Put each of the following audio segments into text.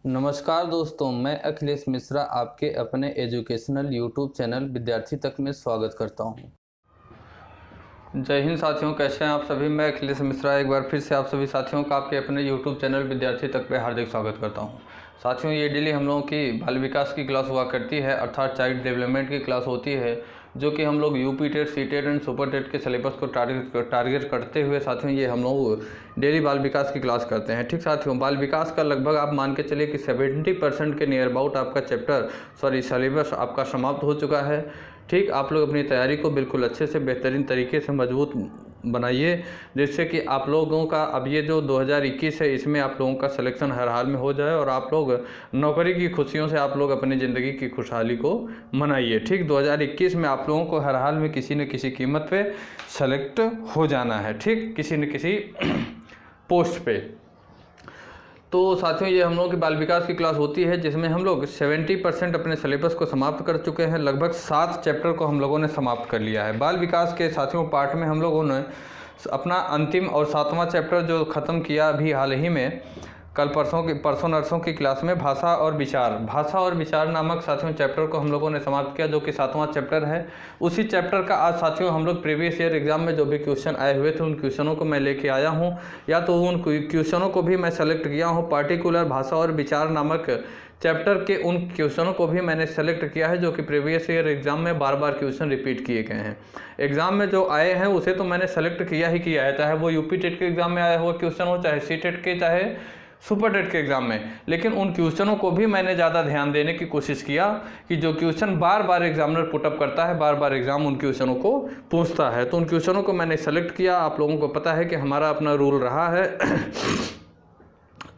नमस्कार दोस्तों, मैं अखिलेश मिश्रा आपके अपने एजुकेशनल यूट्यूब चैनल विद्यार्थी तक में स्वागत करता हूं। जय हिंद साथियों, कैसे हैं आप सभी। मैं अखिलेश मिश्रा एक बार फिर से आप सभी साथियों का आपके अपने यूट्यूब चैनल विद्यार्थी तक पे हार्दिक स्वागत करता हूं। साथियों, ये डेली हम लोगों की बाल विकास की क्लास हुआ करती है, अर्थात चाइल्ड डेवलपमेंट की क्लास होती है, जो कि हम लोग UP TET, C TET and super TET के सिलेबस को टारगेट करते हुए साथियों ये हम लोग डेली बाल विकास की क्लास करते हैं। ठीक साथियों, बाल विकास का लगभग आप मान के चलिए कि 70% के नियर अबाउट आपका सिलेबस आपका समाप्त हो चुका है। ठीक, आप लोग अपनी तैयारी को बिल्कुल अच्छे से बेहतरीन तरीके से मजबूत बनाइए, जिससे कि आप लोगों का अब ये जो 2021 है इसमें आप लोगों का सिलेक्शन हर हाल में हो जाए और आप लोग नौकरी की खुशियों से आप लोग अपनी ज़िंदगी की खुशहाली को मनाइए। ठीक, 2021 में आप लोगों को हर हाल में किसी न किसी कीमत पे सेलेक्ट हो जाना है। ठीक, किसी न किसी पोस्ट पे। तो साथियों, ये हम लोगों की बाल विकास की क्लास होती है, जिसमें हम लोग 70% अपने सिलेबस को समाप्त कर चुके हैं। लगभग 7 चैप्टर को हम लोगों ने समाप्त कर लिया है। बाल विकास के साथियों पार्ट में हम लोगों ने अपना अंतिम और 7वां चैप्टर जो ख़त्म किया अभी हाल ही में, कल परसों नरसों की क्लास में भाषा और विचार नामक साथियों चैप्टर को हम लोगों ने समाप्त किया, जो कि 7वां चैप्टर है। उसी चैप्टर का आज साथियों हम लोग प्रीवियस ईयर एग्जाम में जो भी क्वेश्चन आए हुए थे उन क्वेश्चनों को मैं लेके आया हूं, या तो उन क्वेश्चनों को भी मैं सेलेक्ट किया हूं। पार्टिकुलर भाषा और विचार नामक चैप्टर के उन क्वेश्चनों को भी मैंने सेलेक्ट किया है, जो कि प्रीवियस ईयर एग्जाम में बार बार क्वेश्चन रिपीट किए गए हैं। एग्जाम में जो आए हैं उसे तो मैंने सेलेक्ट किया ही किया है, चाहे वो यूपी टेट के एग्जाम में आया हुआ क्वेश्चन हो, चाहे सी टेट के, चाहे सुपर टेट के एग्जाम में। लेकिन उन क्वेश्चनों को भी मैंने ज़्यादा ध्यान देने की कोशिश किया कि जो क्वेश्चन बार बार एग्जामिनर पुटअप करता है, बार बार एग्जाम उन क्वेश्चनों को पूछता है, तो उन क्वेश्चनों को मैंने सेलेक्ट किया। आप लोगों को पता है कि हमारा अपना रूल रहा है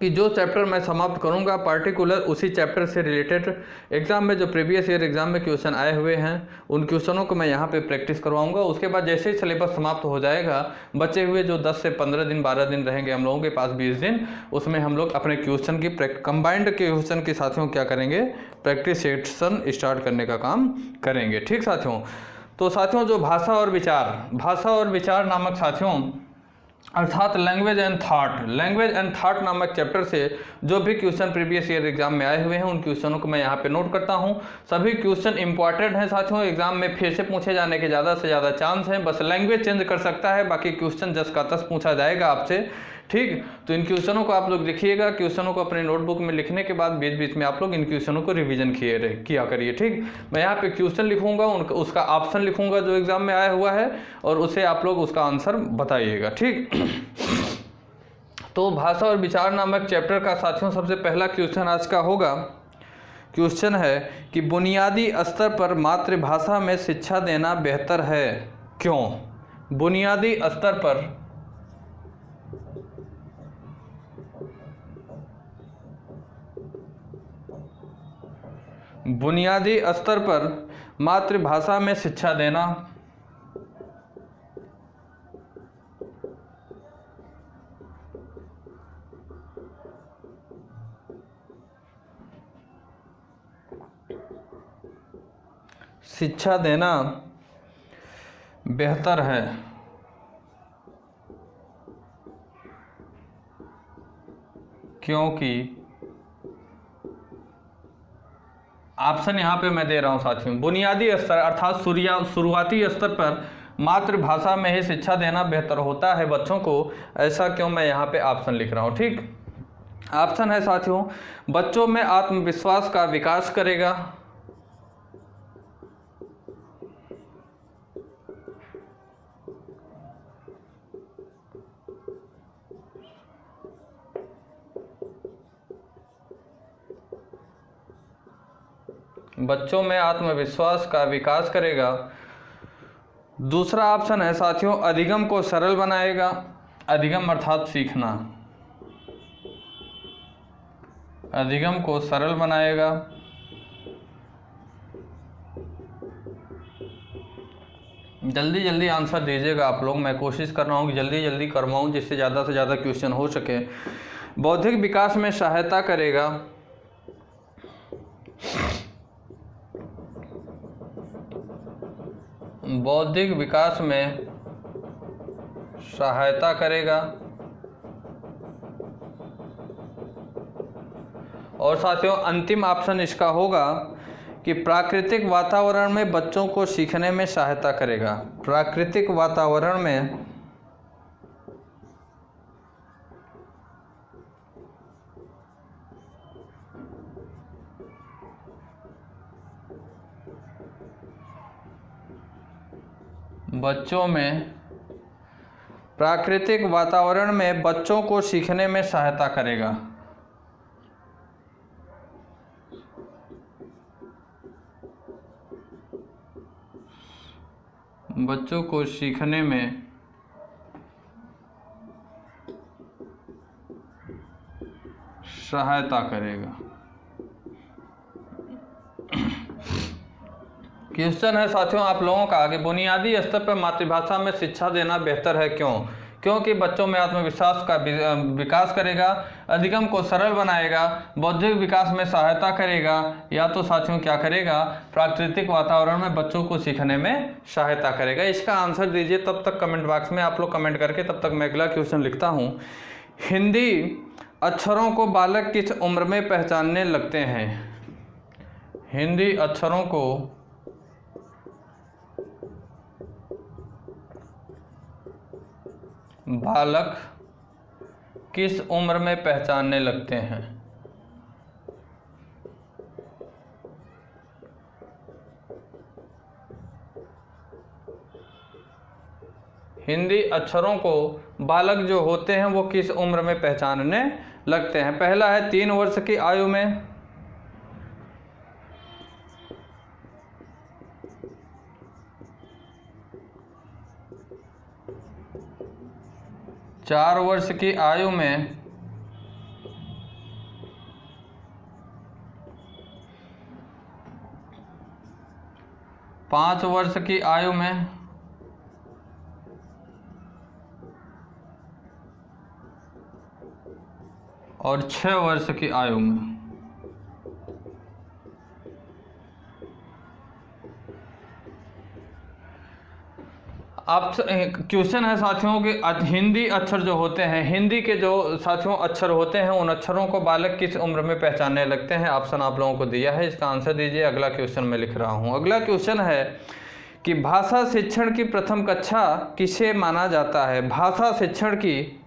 कि जो चैप्टर मैं समाप्त करूंगा पार्टिकुलर उसी चैप्टर से रिलेटेड एग्जाम में जो प्रीवियस ईयर एग्जाम में क्वेश्चन आए हुए हैं उन क्वेश्चनों को मैं यहाँ पे प्रैक्टिस करवाऊंगा। उसके बाद जैसे ही सिलेबस समाप्त हो जाएगा, बचे हुए जो 10 से 15 दिन 12 दिन रहेंगे हम लोगों के पास, 20 दिन, उसमें हम लोग अपने क्वेश्चन की कंबाइंड क्वेश्चन के साथियों क्या करेंगे, प्रैक्टिस सेक्शन स्टार्ट करने का काम करेंगे। ठीक साथियों, तो साथियों जो भाषा और विचार नामक साथियों अर्थात लैंग्वेज एंड थाट नामक चैप्टर से जो भी क्वेश्चन प्रीवियस ईयर एग्जाम में आए हुए हैं उन क्वेश्चनों को मैं यहाँ पे नोट करता हूँ। सभी क्वेश्चन इंपॉर्टेंट हैं साथियों, एग्जाम में फिर से पूछे जाने के ज़्यादा से ज़्यादा चांस हैं, बस लैंग्वेज चेंज कर सकता है, बाकी क्वेश्चन 10 का 10 पूछा जाएगा आपसे। ठीक, तो इन क्वेश्चनों को आप लोग लिखिएगा, क्वेश्चनों को अपने नोटबुक में लिखने के बाद बीच बीच में आप लोग इन क्वेश्चनों को रिवीजन किया करिए। ठीक, मैं यहाँ पे क्वेश्चन लिखूंगा, उसका ऑप्शन लिखूंगा जो एग्जाम में आया हुआ है, और उसे आप लोग उसका आंसर बताइएगा। ठीक, तो भाषा और विचार नामक चैप्टर का साथियों सबसे पहला क्वेश्चन आज का होगा, क्वेश्चन है कि बुनियादी स्तर पर मातृभाषा में शिक्षा देना बेहतर है, क्यों। बुनियादी स्तर पर मातृभाषा में शिक्षा देना बेहतर है, क्योंकि ऑप्शन यहाँ पे मैं दे रहा हूँ साथियों, बुनियादी स्तर अर्थात शुरुआती स्तर पर मातृभाषा में ही शिक्षा देना बेहतर होता है बच्चों को, ऐसा क्यों, मैं यहाँ पे ऑप्शन लिख रहा हूँ। ठीक, ऑप्शन है साथियों, बच्चों में आत्मविश्वास का विकास करेगा, बच्चों में आत्मविश्वास का विकास करेगा। दूसरा ऑप्शन है साथियों, अधिगम को सरल बनाएगा, अधिगम अर्थात सीखना, अधिगम को सरल बनाएगा। जल्दी जल्दी आंसर दीजिएगा आप लोग, मैं कोशिश कर रहा हूँ कि जल्दी जल्दी करवाऊँ जिससे ज़्यादा से ज़्यादा क्वेश्चन हो सके। बौद्धिक विकास में सहायता करेगा, बौद्धिक विकास में सहायता करेगा। और साथियों अंतिम ऑप्शन इसका होगा कि प्राकृतिक वातावरण में बच्चों को सीखने में सहायता करेगा। प्राकृतिक वातावरण में प्राकृतिक वातावरण में बच्चों को सीखने में सहायता करेगा। बच्चों को सीखने में सहायता करेगा। क्वेश्चन है साथियों आप लोगों का कि बुनियादी स्तर पर मातृभाषा में शिक्षा देना बेहतर है, क्यों? क्योंकि बच्चों में आत्मविश्वास का विकास करेगा, अधिगम को सरल बनाएगा, बौद्धिक विकास में सहायता करेगा, या तो साथियों क्या करेगा, प्राकृतिक वातावरण में बच्चों को सीखने में सहायता करेगा। इसका आंसर दीजिए। तब तक कमेंट बॉक्स में आप लोग कमेंट करके, तब तक मैं अगला क्वेश्चन लिखता हूँ। हिंदी अक्षरों को बालक किस उम्र में पहचानने लगते हैं? हिंदी अक्षरों को बालक किस उम्र में पहचानने लगते हैं? हिंदी अक्षरों को बालक जो होते हैं वो किस उम्र में पहचानने लगते हैं? पहला है 3 वर्ष की आयु में, चार वर्ष की आयु में, 5 वर्ष की आयु में, और 6 वर्ष की आयु में। आप क्वेश्चन है साथियों कि हिंदी अक्षर जो होते हैं, हिंदी के जो साथियों अक्षर होते हैं, उन अक्षरों को बालक किस उम्र में पहचानने लगते हैं? ऑप्शन आप लोगों को दिया है, इसका आंसर दीजिए। अगला क्वेश्चन मैं लिख रहा हूँ। अगला क्वेश्चन है कि भाषा शिक्षण की प्रथम कक्षा किसे माना जाता है? भाषा शिक्षण की,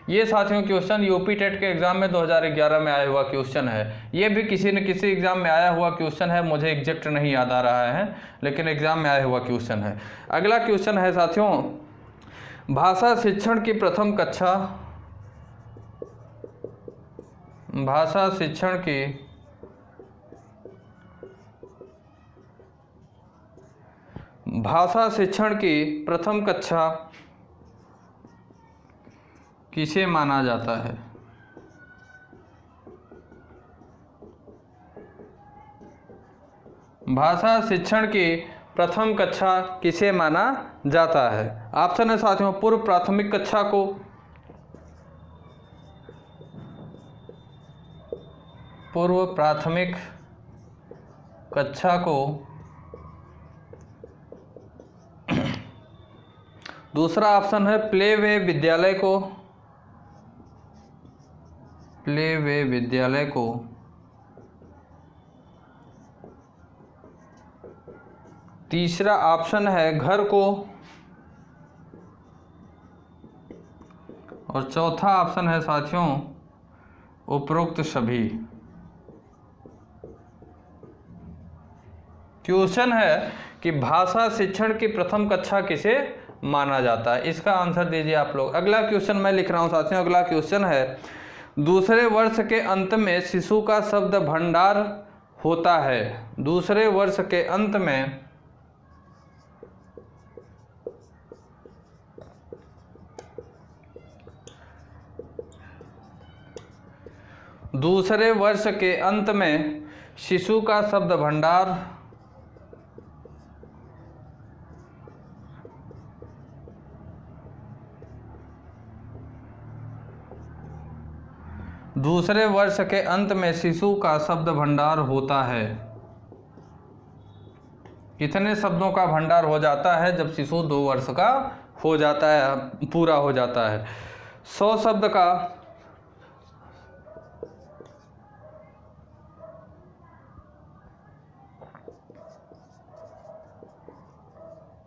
ये साथियों क्वेश्चन यूपी टेट के एग्जाम में 2011 में आया हुआ क्वेश्चन है। ये भी किसी न किसी एग्जाम में आया हुआ क्वेश्चन है, मुझे एग्जैक्ट नहीं याद आ रहा है, लेकिन एग्जाम में आया हुआ क्वेश्चन है। अगला क्वेश्चन है साथियों, भाषा शिक्षण की प्रथम कक्षा, भाषा शिक्षण की प्रथम कक्षा किसे माना जाता है? भाषा शिक्षण की प्रथम कक्षा किसे माना जाता है? ऑप्शन है साथियों, पूर्व प्राथमिक कक्षा को, पूर्व प्राथमिक कक्षा को, दूसरा ऑप्शन है प्ले वे विद्यालय को, प्ले वे विद्यालय को, तीसरा ऑप्शन है घर को, और चौथा ऑप्शन है साथियों उपरोक्त सभी। क्वेश्चन है कि भाषा शिक्षण की प्रथम कक्षा किसे माना जाता है? इसका आंसर दीजिए आप लोग। अगला क्वेश्चन मैं लिख रहा हूं साथियों। अगला क्वेश्चन है, दूसरे वर्ष के अंत में शिशु का शब्द भंडार होता है। दूसरे वर्ष के अंत में शिशु का शब्द भंडार दूसरे वर्ष के अंत में शिशु का शब्द भंडार होता है। कितने शब्दों का भंडार हो जाता है जब शिशु 2 वर्ष का हो जाता है, पूरा हो जाता है? 100 शब्द का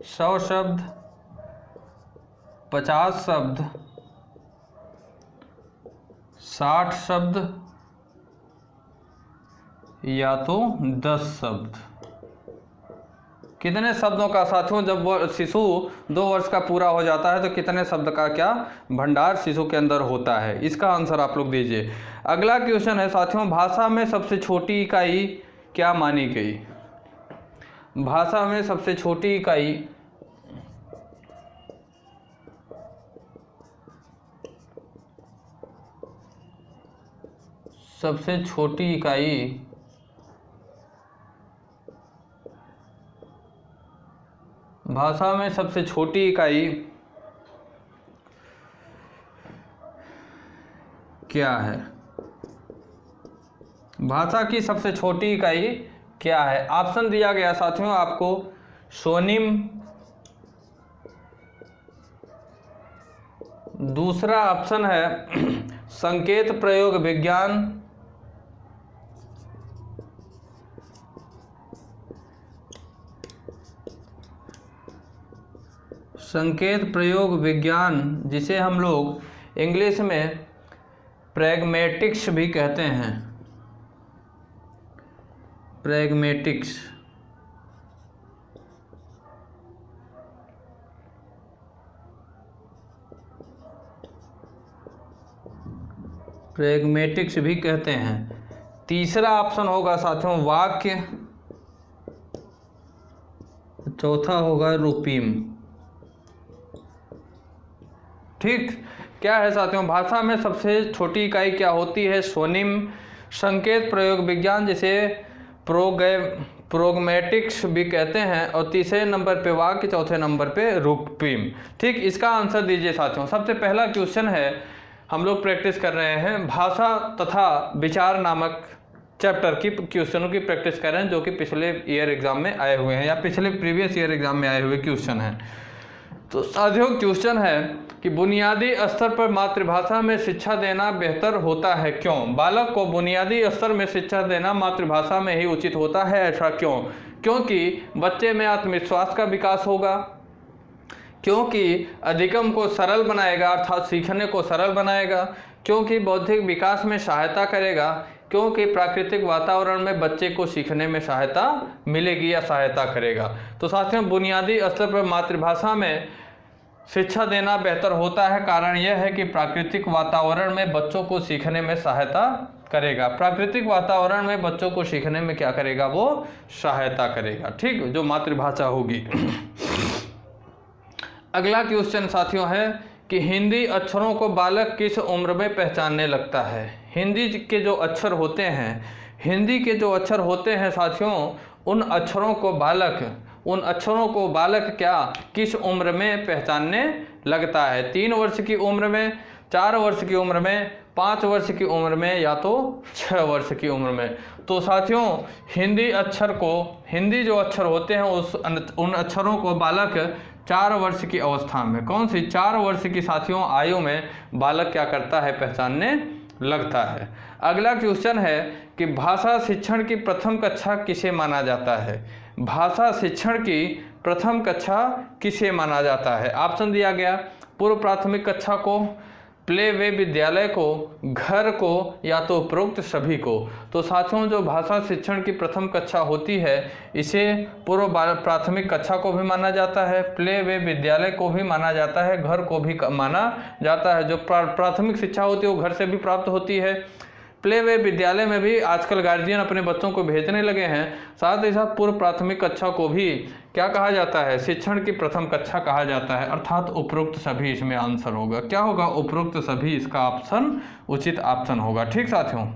100 शब्द, 50 शब्द, 60 शब्द या तो 10 शब्द। कितने शब्दों का साथियों, जब वो शिशु 2 वर्ष का पूरा हो जाता है तो कितने शब्द का क्या भंडार शिशु के अंदर होता है, इसका आंसर आप लोग दीजिए। अगला क्वेश्चन है साथियों, भाषा में सबसे छोटी इकाई क्या मानी गई? भाषा में सबसे छोटी इकाई भाषा में सबसे छोटी इकाई क्या है? भाषा की सबसे छोटी इकाई क्या है? ऑप्शन दिया गया साथियों आपको, स्वनिम, दूसरा ऑप्शन है संकेत प्रयोग विज्ञान, संकेत प्रयोग विज्ञान जिसे हम लोग इंग्लिश में प्रैग्मेटिक्स भी कहते हैं, प्रैग्मेटिक्स। प्रैग्मेटिक्स भी कहते हैं। तीसरा ऑप्शन होगा साथियों वाक्य, चौथा होगा रूपीम। ठीक, क्या है साथियों, भाषा में सबसे छोटी इकाई क्या होती है? स्वनिम, संकेत प्रयोग विज्ञान जिसे प्रोग्मेटिक्स भी कहते हैं, और तीसरे नंबर पे वाक्य, चौथे नंबर पे रूपीम। ठीक, इसका आंसर दीजिए साथियों। सबसे पहला क्वेश्चन है, हम लोग प्रैक्टिस कर रहे हैं भाषा तथा विचार नामक चैप्टर की क्वेश्चनों की प्रैक्टिस कर रहे हैं, जो कि पिछले ईयर एग्जाम में आए हुए हैं या पिछले प्रीवियस ईयर एग्जाम में आए हुए क्वेश्चन हैं। तो साथियों क्वेश्चन है कि बुनियादी स्तर पर मातृभाषा में शिक्षा देना बेहतर होता है, क्यों? बालक को बुनियादी स्तर में शिक्षा देना मातृभाषा में ही उचित होता है, ऐसा क्यों? क्योंकि बच्चे में आत्मविश्वास का विकास होगा, क्योंकि अधिगम को सरल बनाएगा अर्थात सीखने को सरल बनाएगा, क्योंकि बौद्धिक विकास में सहायता करेगा, क्योंकि प्राकृतिक वातावरण में बच्चे को सीखने में सहायता मिलेगी या सहायता करेगा। तो साथियों बुनियादी स्तर पर मातृभाषा में शिक्षा देना बेहतर होता है, कारण यह है कि प्राकृतिक वातावरण में बच्चों को सीखने में सहायता करेगा। प्राकृतिक वातावरण में बच्चों को सीखने में क्या करेगा? वो सहायता करेगा। ठीक, जो मातृभाषा होगी। अगला क्वेश्चन साथियों है कि हिंदी अक्षरों को बालक किस उम्र में पहचानने लगता है? हिंदी के जो अक्षर होते हैं, हिंदी के जो अक्षर होते हैं साथियों, उन अक्षरों को बालक क्या किस उम्र में पहचानने लगता है? 3 वर्ष की उम्र में, 4 वर्ष की उम्र में, 5 वर्ष की उम्र में या तो 6 वर्ष की उम्र में? तो साथियों हिंदी जो अक्षर होते हैं उन अक्षरों को बालक 4 वर्ष की अवस्था में, कौन सी 4 वर्ष की साथियों आयु में बालक क्या करता है? पहचानने लगता है। अगला क्वेश्चन है कि भाषा शिक्षण की प्रथम कक्षा किसे माना जाता है? भाषा शिक्षण की प्रथम कक्षा किसे माना जाता है? ऑप्शन दिया गया, पूर्व प्राथमिक कक्षा को, प्ले वे विद्यालय को, घर को या तो उपरोक्त सभी को। तो साथियों जो भाषा शिक्षण की प्रथम कक्षा होती है इसे पूर्व प्राथमिक कक्षा को भी माना जाता है, प्ले वे विद्यालय को भी माना जाता है, घर को भी माना जाता है। जो प्राथमिक शिक्षा होती है वो घर से भी प्राप्त होती है। प्ले वे विद्यालय में भी आजकल गार्जियन अपने बच्चों को भेजने लगे हैं। साथ ही साथ पूर्व प्राथमिक कक्षा को भी क्या कहा जाता है? शिक्षण की प्रथम कक्षा कहा जाता है, अर्थात उपरोक्त सभी इसमें आंसर होगा। क्या होगा? उपरोक्त सभी इसका ऑप्शन उचित ऑप्शन होगा। ठीक साथियों,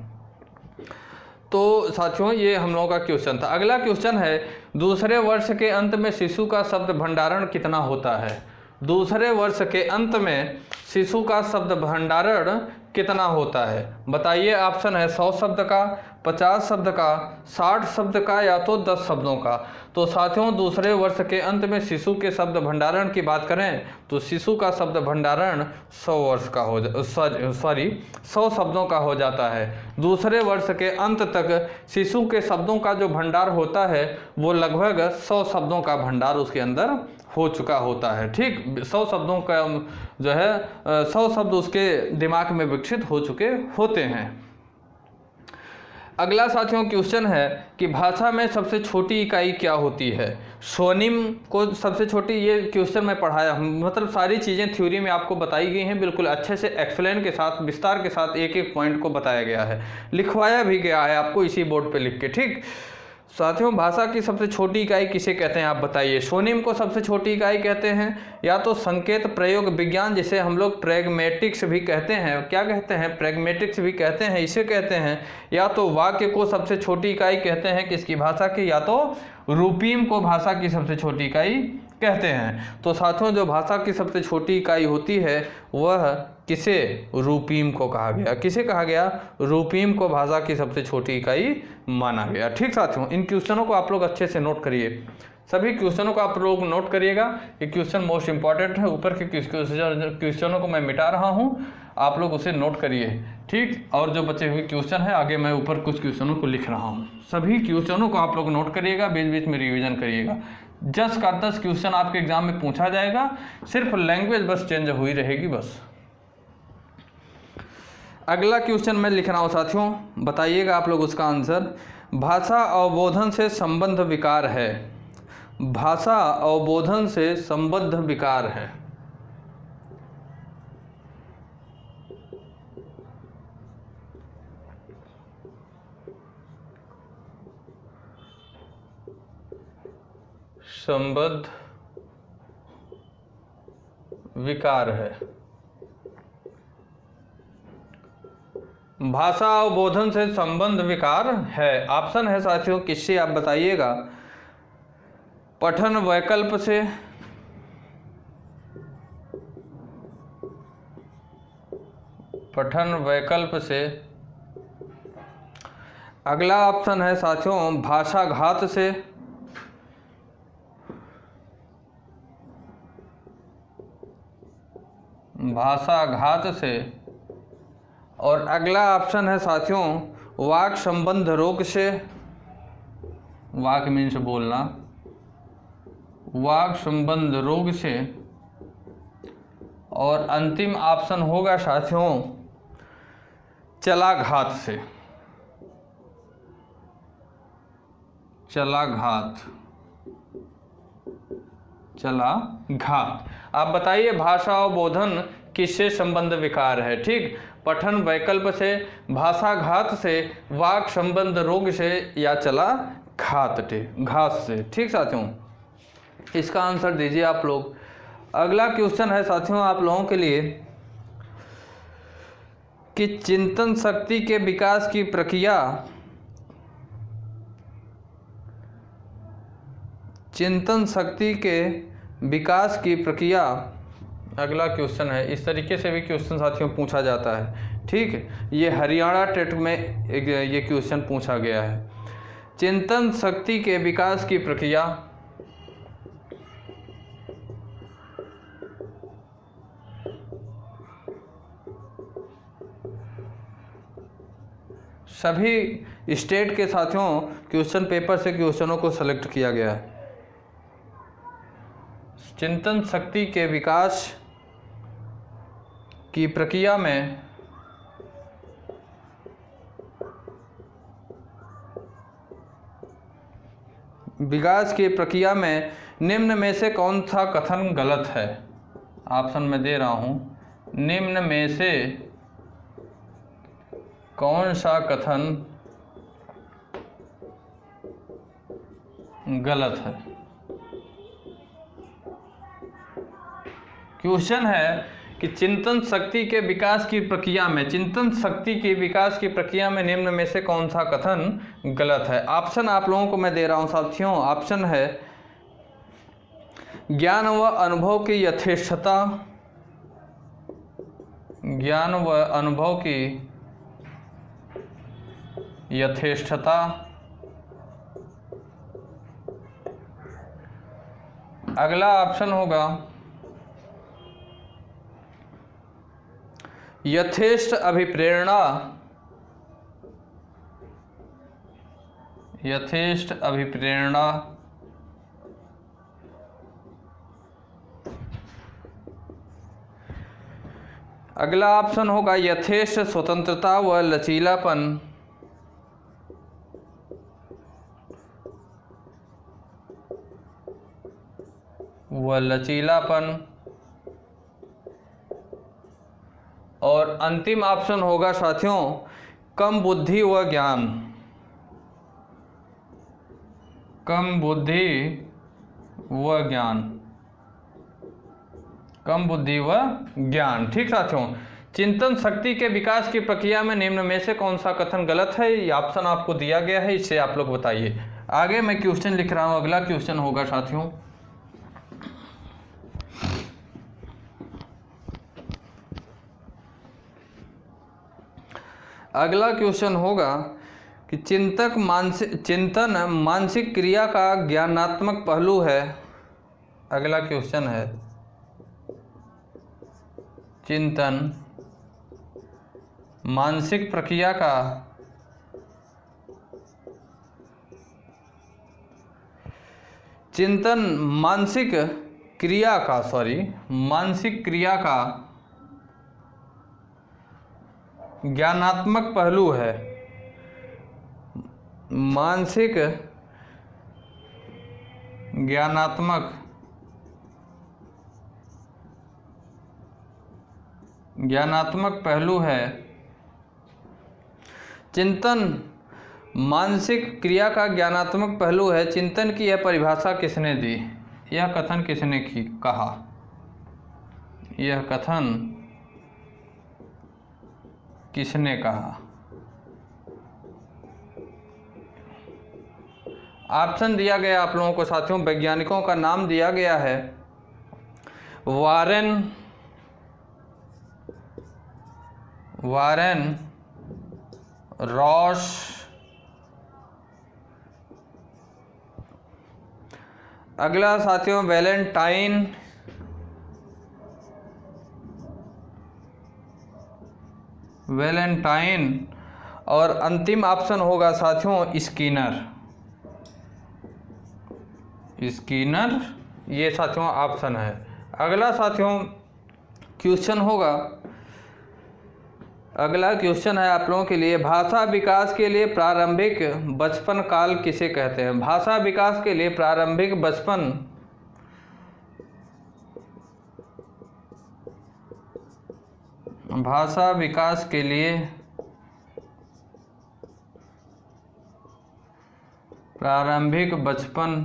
तो साथियों ये हम लोगों का क्वेश्चन था। अगला क्वेश्चन है दूसरे वर्ष के अंत में शिशु का शब्द भंडारण कितना होता है? दूसरे वर्ष के अंत में शिशु का शब्द भंडारण कितना होता है? बताइए। ऑप्शन है 100 शब्द का, 50 शब्द का, 60 शब्द का या तो 10 शब्दों का। तो साथियों दूसरे वर्ष के अंत में शिशु के शब्द भंडारण की बात करें तो शिशु का शब्द भंडारण 100 शब्दों का हो जाता है। दूसरे वर्ष के अंत तक शिशु के शब्दों का जो भंडार होता है वो लगभग 100 शब्दों का भंडार उसके अंदर हो चुका होता है। ठीक, 100 शब्दों का जो है 100 शब्द उसके दिमाग में विकसित हो चुके होते हैं। अगला साथियों क्वेश्चन है कि भाषा में सबसे छोटी इकाई क्या होती है। स्वनिम को सबसे छोटी, ये क्वेश्चन मैं पढ़ाया हूँ, मतलब सारी चीज़ें थ्योरी में आपको बताई गई हैं, बिल्कुल अच्छे से एक्सप्लेन के साथ, विस्तार के साथ एक एक पॉइंट को बताया गया है, लिखवाया भी गया है आपको इसी बोर्ड पे लिख के। ठीक साथियों, भाषा की सबसे छोटी इकाई किसे कहते हैं आप बताइए। स्वनिम को सबसे छोटी इकाई कहते हैं, या तो संकेत प्रयोग विज्ञान जिसे हम लोग प्रैग्मेटिक्स भी कहते हैं, क्या कहते हैं, प्रैग्मेटिक्स भी कहते हैं, इसे कहते हैं, या तो वाक्य को सबसे छोटी इकाई कहते हैं किसकी, भाषा की, या तो रूपीम को भाषा की सबसे छोटी इकाई कहते हैं। तो साथियों जो भाषा की सबसे छोटी इकाई होती है वह किसे, रूपीम को कहा गया। किसे कहा गया, रूपीम को भाषा की सबसे छोटी इकाई माना गया। ठीक साथियों, इन क्वेश्चनों को आप लोग अच्छे से नोट करिए, सभी क्वेश्चनों को आप लोग नोट करिएगा, ये क्वेश्चन मोस्ट इंपॉर्टेंट है। ऊपर के क्वेश्चनों को मैं मिटा रहा हूँ, आप लोग उसे नोट करिए। ठीक, और जो बचे हुए क्वेश्चन है आगे मैं ऊपर कुछ क्वेश्चनों को लिख रहा हूँ, सभी क्वेश्चनों को आप लोग नोट करिएगा, बीच बीच में रिवीजन करिएगा। 10 का 10 क्वेश्चन आपके एग्जाम में पूछा जाएगा, सिर्फ लैंग्वेज बस चेंज हुई रहेगी बस। अगला क्वेश्चन मैं लिख रहा हूँ साथियों, बताइएगा आप लोग उसका आंसर। भाषा अवबोधन से संबद्ध विकार है, भाषा अवबोधन से संबद्ध विकार है। संबद्ध विकार है, भाषा अवबोधन से संबंध विकार है। ऑप्शन है साथियों किससे आप बताइएगा, पठन वैकल्प से, पठन वैकल्प से, अगला ऑप्शन है साथियों भाषाघात से, भाषाघात से, और अगला ऑप्शन है साथियों वाक संबंध रोग से, वाक मीन्स बोलना, वाक संबंध रोग से, और अंतिम ऑप्शन होगा साथियों चलाघात से, चलाघात, चलाघात। आप बताइए भाषा अवबोधन किससे संबंध विकार है। ठीक, पठन वैकल्प से, भाषाघात से, वाक संबंध रोग से, या घात से। ठीक साथियों, इसका आंसर दीजिए आप लोग। अगला क्वेश्चन है साथियों आप लोगों के लिए कि चिंतन शक्ति के विकास की प्रक्रिया, चिंतन शक्ति के विकास की प्रक्रिया, अगला क्वेश्चन है। इस तरीके से भी क्वेश्चन साथियों पूछा जाता है। ठीक है, ये हरियाणा टेट में ये क्वेश्चन पूछा गया है। चिंतन शक्ति के विकास की प्रक्रिया, सभी स्टेट के साथियों क्वेश्चन पेपर से क्वेश्चनों को सेलेक्ट किया गया है। चिंतन शक्ति के विकास की प्रक्रिया में निम्न में से कौन सा कथन गलत है। ऑप्शन में दे रहा हूं, निम्न में से कौन सा कथन गलत है। क्वेश्चन है कि चिंतन शक्ति के विकास की प्रक्रिया में, चिंतन शक्ति के विकास की प्रक्रिया में निम्न में से कौन सा कथन गलत है। ऑप्शन आप लोगों को मैं दे रहा हूं साथियों। ऑप्शन है ज्ञान व अनुभव की यथेष्टता, ज्ञान व अनुभव की यथेष्टता, अगला ऑप्शन होगा यथेष्ट अभिप्रेरणा, यथेष्ट अभिप्रेरणा, अगला ऑप्शन होगा यथेष्ट स्वतंत्रता व लचीलापन। और अंतिम ऑप्शन होगा साथियों कम बुद्धि व ज्ञान। कम बुद्धि व ज्ञान। कम बुद्धि व ज्ञान। ठीक साथियों, चिंतन शक्ति के विकास की प्रक्रिया में निम्न में से कौन सा कथन गलत है? ये ऑप्शन आपको दिया गया है, इससे आप लोग बताइए। आगे मैं क्वेश्चन लिख रहा हूं। अगला क्वेश्चन होगा साथियों, अगला क्वेश्चन होगा कि चिंतन मानसिक क्रिया का ज्ञानात्मक पहलू है। अगला क्वेश्चन है चिंतन मानसिक प्रक्रिया का मानसिक क्रिया का ज्ञानात्मक पहलू है। मानसिक ज्ञानात्मक पहलू है। चिंतन मानसिक क्रिया का ज्ञानात्मक पहलू है। चिंतन की यह परिभाषा किसने दी? यह कथन किसने कहा? यह कथन किसने कहा? ऑप्शन दिया गया आप लोगों को साथियों, वैज्ञानिकों का नाम दिया गया है वारेन रॉस, अगला साथियों वैलेंटाइन और अंतिम ऑप्शन होगा साथियों स्किनर। ये साथियों ऑप्शन है। अगला साथियों क्वेश्चन होगा, अगला क्वेश्चन है आप लोगों के लिए, भाषा विकास के लिए प्रारंभिक बचपन काल किसे कहते हैं? भाषा विकास के लिए प्रारंभिक बचपन भाषा विकास के लिए प्रारंभिक बचपन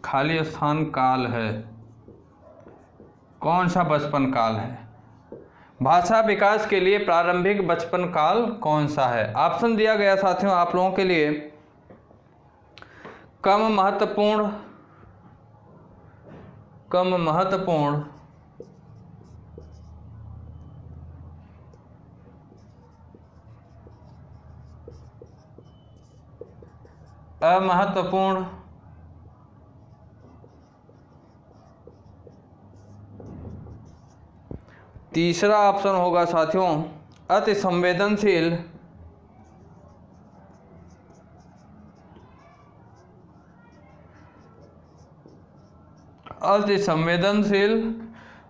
खाली स्थान काल है। कौन सा बचपन काल है? भाषा विकास के लिए प्रारंभिक बचपन काल कौन सा है? ऑप्शन दिया गया साथियों आप लोगों के लिए, कम महत्वपूर्ण, अमहत्वपूर्ण, तीसरा ऑप्शन होगा साथियों अति संवेदनशील,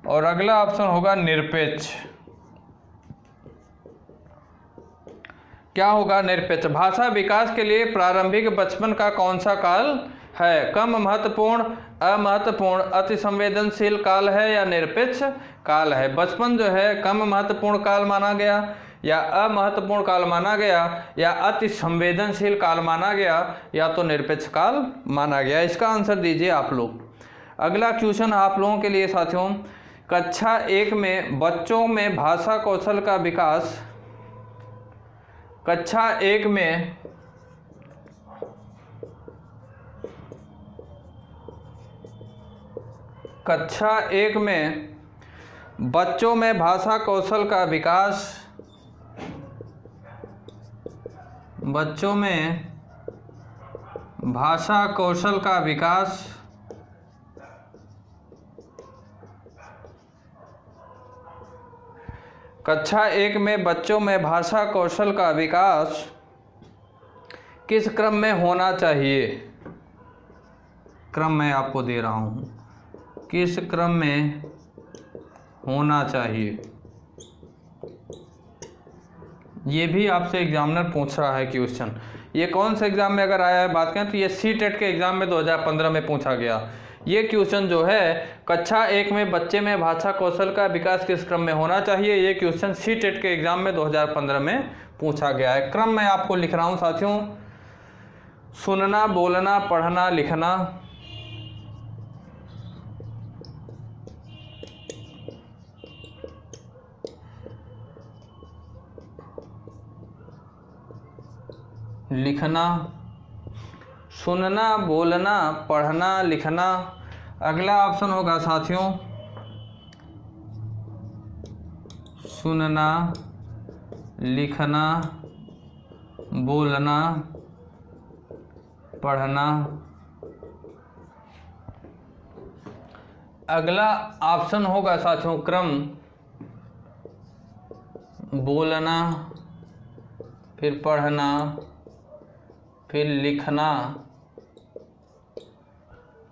और अगला ऑप्शन होगा निरपेक्ष। क्या होगा? निरपेक्ष। भाषा विकास के लिए प्रारंभिक बचपन का कौन सा काल है? कम महत्वपूर्ण, अमहत्वपूर्ण, अति संवेदनशील काल है या निरपेक्ष काल है? बचपन जो है कम महत्वपूर्ण काल माना गया या अमहत्वपूर्ण काल माना गया या अति संवेदनशील काल माना गया या तो निरपेक्ष काल माना गया? इसका आंसर दीजिए आप लोग। अगला क्वेश्चन आप लोगों के लिए साथियों, कक्षा 1 में बच्चों में भाषा कौशल का विकास, कक्षा 1 में बच्चों में भाषा कौशल का विकास, बच्चों में भाषा कौशल का विकास कक्षा 1 में बच्चों में भाषा कौशल का विकास किस क्रम में होना चाहिए? क्रम मैं आपको दे रहा हूँ, किस क्रम में होना चाहिए। ये भी आपसे एग्जामिनर पूछ रहा है क्वेश्चन। ये कौन से एग्जाम में अगर आया है बात करें तो ये सीटेट के एग्जाम में 2015 में पूछा गया। ये क्वेश्चन जो है कक्षा 1 में बच्चे में भाषा कौशल का विकास किस क्रम में होना चाहिए, ये क्वेश्चन सीटेट के एग्जाम में 2015 में पूछा गया है। क्रम मैं आपको लिख रहा हूँ साथियों, सुनना, बोलना, पढ़ना, लिखना, लिखना, सुनना, बोलना, पढ़ना, लिखना। अगला ऑप्शन होगा साथियों सुनना, लिखना, बोलना, पढ़ना। अगला ऑप्शन होगा साथियों क्रम बोलना, फिर पढ़ना, फिर लिखना,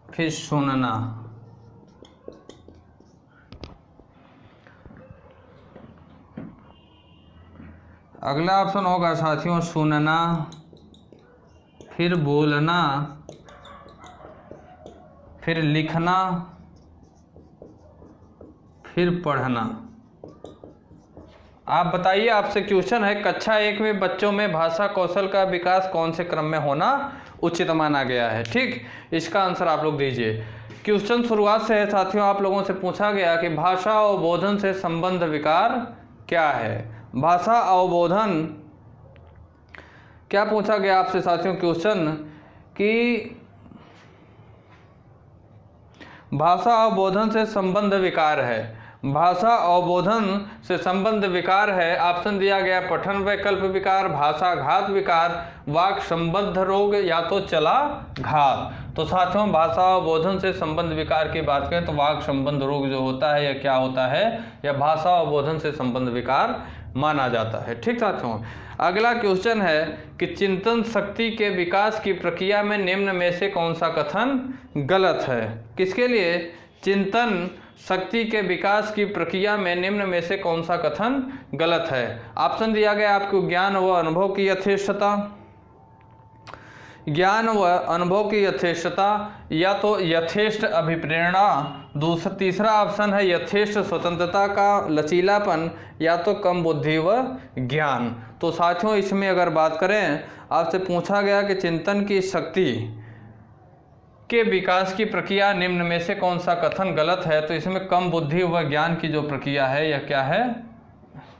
फिर सुनना। अगला ऑप्शन होगा साथियों सुनना, फिर बोलना, फिर लिखना, फिर पढ़ना। आप बताइए, आपसे क्वेश्चन है कक्षा 1 में बच्चों में भाषा कौशल का विकास कौन से क्रम में होना उचित माना गया है। ठीक, इसका आंसर आप लोग दीजिए। क्वेश्चन शुरुआत से है साथियों, आप लोगों से पूछा गया कि भाषा अवबोधन से संबंध विकार क्या है। भाषा अवबोधन क्या पूछा गया आपसे साथियों क्वेश्चन कि भाषा अवबोधन से संबंध विकार है। भाषा अवबोधन से संबंध विकार है। ऑप्शन दिया गया पठन वैकल्प विकार, भाषाघात विकार, वाक संबद्ध रोग या तो चला घात। तो साथियों भाषा अवबोधन से संबंध विकार की बात करें तो वाक संबंध रोग जो होता है यह क्या होता है, यह भाषा अवबोधन से संबंध विकार माना जाता है। ठीक साथियों, अगला क्वेश्चन है कि चिंतन शक्ति के विकास की प्रक्रिया में निम्न में से कौन सा कथन गलत है। किसके लिए? चिंतन शक्ति के विकास की प्रक्रिया में निम्न में से कौन सा कथन गलत है। ऑप्शन दिया गया आपको ज्ञान व अनुभव की यथेष्टता, ज्ञान व अनुभव की यथेष्टता, या तो यथेष्ट अभिप्रेरणा, तीसरा ऑप्शन है यथेष्ट स्वतंत्रता का लचीलापन, या तो कम बुद्धि व ज्ञान। तो साथियों इसमें अगर बात करें, आपसे पूछा गया कि चिंतन की शक्ति के विकास की प्रक्रिया निम्न में से कौन सा कथन गलत है, तो इसमें कम बुद्धि व ज्ञान की जो प्रक्रिया है यह क्या है,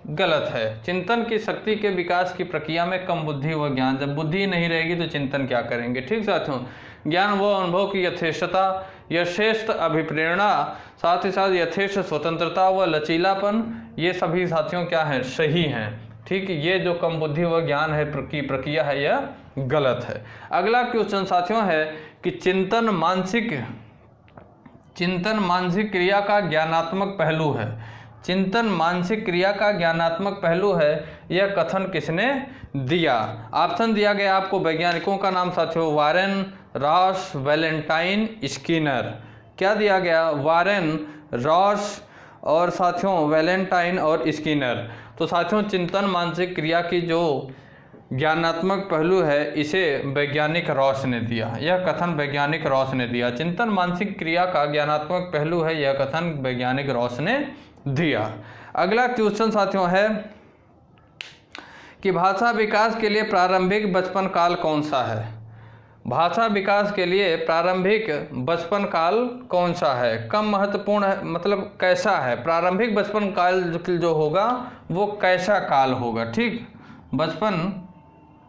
गलत है। चिंतन की शक्ति के विकास की प्रक्रिया में कम बुद्धि व ज्ञान, जब बुद्धि नहीं रहेगी तो चिंतन क्या करेंगे। ठीक साथियों, ज्ञान व अनुभव की यथेष्टता, यथेष्ट अभिप्रेरणा, साथ ही साथ यथेष्ट स्वतंत्रता व लचीलापन, ये सभी साथियों क्या हैं, सही हैं। ठीक, ये जो कम बुद्धि व ज्ञान है की प्रक्रिया है यह गलत है। अगला क्वेश्चन साथियों है कि चिंतन मानसिक क्रिया का ज्ञानात्मक पहलू है। चिंतन मानसिक क्रिया का ज्ञानात्मक पहलू है, यह कथन किसने दिया। ऑप्शन दिया गया आपको वैज्ञानिकों का नाम साथियों, वारेन, रॉस, वैलेंटाइन, स्किनर। क्या दिया गया, वारेन, रॉस और साथियों वैलेंटाइन और स्किनर। तो साथियों चिंतन मानसिक क्रिया की जो ज्ञानात्मक पहलू है इसे वैज्ञानिक रॉस ने दिया, यह कथन वैज्ञानिक रॉस ने दिया। चिंतन मानसिक क्रिया का ज्ञानात्मक पहलू है, यह कथन वैज्ञानिक रॉस ने दिया। अगला क्वेश्चन साथियों है कि भाषा विकास के लिए प्रारंभिक बचपन काल कौन सा है। भाषा विकास के लिए प्रारंभिक बचपन काल कौन सा है, कम महत्वपूर्ण है, मतलब कैसा है। प्रारंभिक बचपन काल जो होगा वो कैसा काल होगा। ठीक, बचपन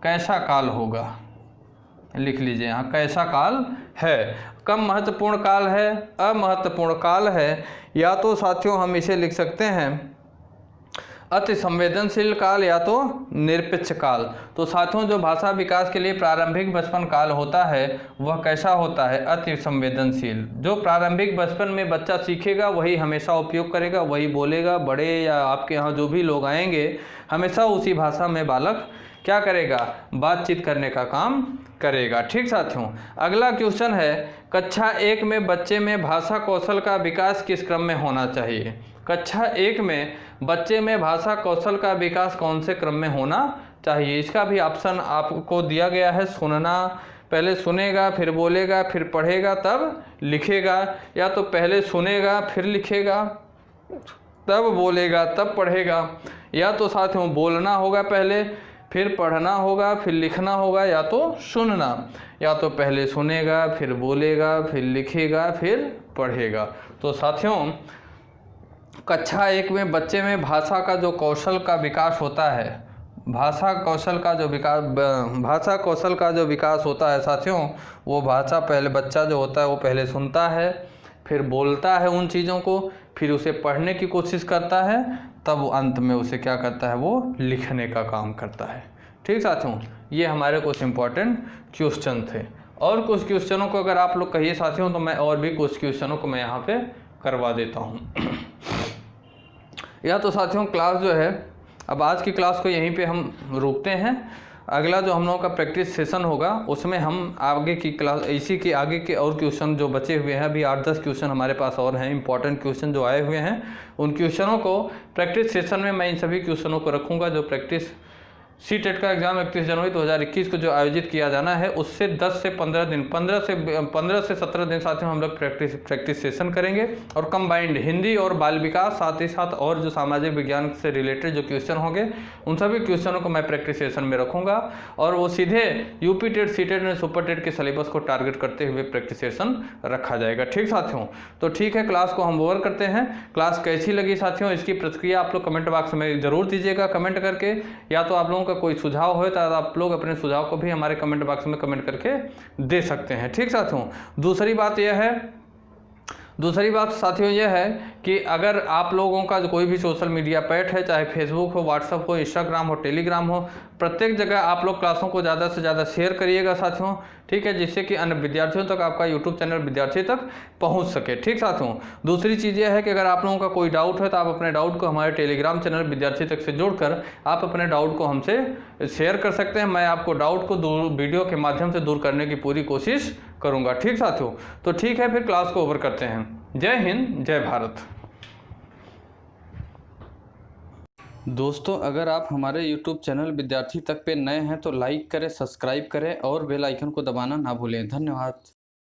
कैसा काल होगा, लिख लीजिए यहाँ, कैसा काल है। कम महत्वपूर्ण काल है, अमहत्वपूर्ण काल है, या तो साथियों हम इसे लिख सकते हैं अति संवेदनशील काल या तो निरपेक्ष काल। तो साथियों जो भाषा विकास के लिए प्रारंभिक बचपन काल होता है वह कैसा होता है, अति संवेदनशील। जो प्रारंभिक बचपन में बच्चा सीखेगा वही हमेशा उपयोग करेगा, वही बोलेगा। बड़े या आपके यहाँ जो भी लोग आएंगे हमेशा उसी भाषा में बालक क्या करेगा, बातचीत करने का काम करेगा। ठीक साथियों, अगला क्वेश्चन है कक्षा 1 में बच्चे में भाषा कौशल का विकास किस क्रम में होना चाहिए। कक्षा 1 में बच्चे में भाषा कौशल का विकास कौन से क्रम में होना चाहिए? इसका भी ऑप्शन आपको दिया गया है। सुनना, पहले सुनेगा फिर बोलेगा फिर पढ़ेगा तब लिखेगा, या तो पहले सुनेगा फिर लिखेगा तब बोलेगा तब पढ़ेगा, या तो साथियों बोलना होगा पहले फिर पढ़ना होगा फिर लिखना होगा, या तो सुनना, या तो पहले सुनेगा फिर बोलेगा फिर लिखेगा फिर पढ़ेगा। तो साथियों कक्षा 1 में बच्चे में भाषा का जो कौशल का विकास होता है, भाषा कौशल का जो विकास होता है साथियों, वो भाषा पहले बच्चा जो होता है वो पहले सुनता है फिर बोलता है उन चीज़ों को, फिर उसे पढ़ने की कोशिश करता है, तब अंत में उसे क्या करता है, वो लिखने का काम करता है। ठीक साथियों, ये हमारे कुछ इम्पोर्टेंट क्वेश्चन थे। और कुछ क्वेश्चनों को अगर आप लोग कहिए साथियों तो मैं और भी कुछ क्वेश्चनों को मैं यहाँ पे करवा देता हूँ। या तो साथियों क्लास जो है, अब आज की क्लास को यहीं पे हम रोकते हैं। अगला जो हम लोगों का प्रैक्टिस सेशन होगा उसमें हम आगे की क्लास, इसी के आगे के और क्वेश्चन जो बचे हुए हैं, अभी 8-10 क्वेश्चन हमारे पास और हैं, इंपॉर्टेंट क्वेश्चन जो आए हुए हैं, उन क्वेश्चनों को प्रैक्टिस सेशन में मैं इन सभी क्वेश्चनों को रखूँगा। जो प्रैक्टिस सीटेट का एग्जाम 31 जनवरी 2021 को जो आयोजित किया जाना है, उससे 10 से 15 दिन 15 से 17 दिन साथियों हम लोग प्रैक्टिस सेशन करेंगे। और कंबाइंड हिंदी और बाल विकास, साथ ही साथ और जो सामाजिक विज्ञान से रिलेटेड जो क्वेश्चन होंगे उन सभी क्वेश्चनों को मैं प्रैक्टिस सेशन में रखूँगा, और वो सीधे यूपी टेट, सीटेट और सुपर टेट के सिलेबस को टारगेट करते हुए प्रैक्टिस सेशन रखा जाएगा। ठीक साथियों, तो ठीक है, क्लास को हम ओवर करते हैं। क्लास कैसी लगी साथियों, इसकी प्रतिक्रिया आप लोग कमेंट बॉक्स में ज़रूर दीजिएगा कमेंट करके, या तो आप लोगों का कोई सुझाव हो तो आप लोग अपने सुझाव को भी हमारे कमेंट बॉक्स में कमेंट करके दे सकते हैं। ठीक साथियों, दूसरी बात साथियों यह है कि अगर आप लोगों का जो कोई भी सोशल मीडिया पैट है, चाहे फेसबुक हो, व्हाट्सएप हो, इंस्टाग्राम हो, टेलीग्राम हो, प्रत्येक जगह आप लोग क्लासों को ज़्यादा से ज़्यादा शेयर करिएगा साथियों। ठीक है, जिससे कि अन्य विद्यार्थियों तक आपका यूट्यूब चैनल विद्यार्थी तक पहुंच सके। ठीक साथियों, दूसरी चीज़ यह है कि अगर आप लोगों का कोई डाउट है तो आप अपने डाउट को हमारे टेलीग्राम चैनल विद्यार्थी तक से जोड़कर आप अपने डाउट को हमसे शेयर कर सकते हैं। मैं आपको डाउट को वीडियो के माध्यम से दूर करने की पूरी कोशिश करूँगा। ठीक साथियों, तो ठीक है, फिर क्लास को ओवर करते हैं। जय हिंद, जय भारत। दोस्तों अगर आप हमारे YouTube चैनल विद्यार्थी तक पे नए हैं तो लाइक करें, सब्सक्राइब करें और बेल आइकन को दबाना ना भूलें। धन्यवाद।